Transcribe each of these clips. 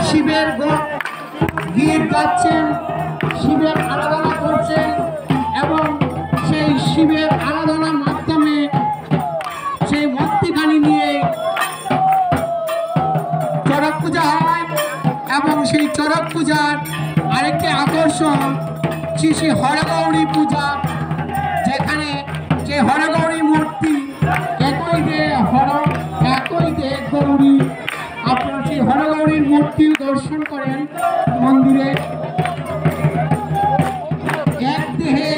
শিবের গীত গাচ্ছেন, শিবের আরাধনা করছেন এবং সেই শিবের আরাধনার মাধ্যমে সেই মূর্তিখানি নিয়ে চড়ক পূজা হয় এবং সেই চড়ক পূজার আরেকটি আকর্ষণ শ্রী শ্রী হরগৌরী পূজা, যেখানে যে হরগৌরী মূর্তি একই দে গৌরী, আপনারা সেই হরগৌরীর মূর্তি দর্শন করেন মন্দিরে। এক দেহে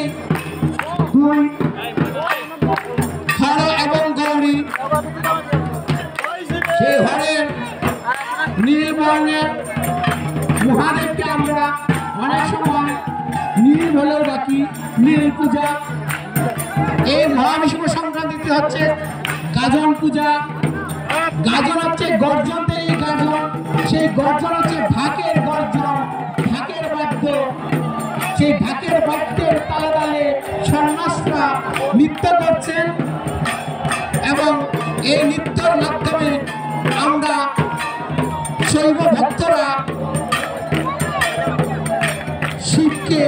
দুই হর এবং গৌরী, সেই হরের নীল বর্ণের মহাদেবকে আমরা অনেক সময় নীল হলেও ডাকি নীল পূজা। এই মহাবিষুব সংক্রান্তিতে হচ্ছে গাজন পূজা। গাজন হচ্ছে গর্জনদের এই গাজন, সেই গর্জন হচ্ছে ঢাকের গর্জন, ঢাকের বাদ্য। সেই ঢাকের বাদ্যের তালে তালে সন্ন্যাসরা নৃত্য করছেন এবং এই নৃত্যের মাধ্যমে আমরা শৈব ভক্তরা শিবকে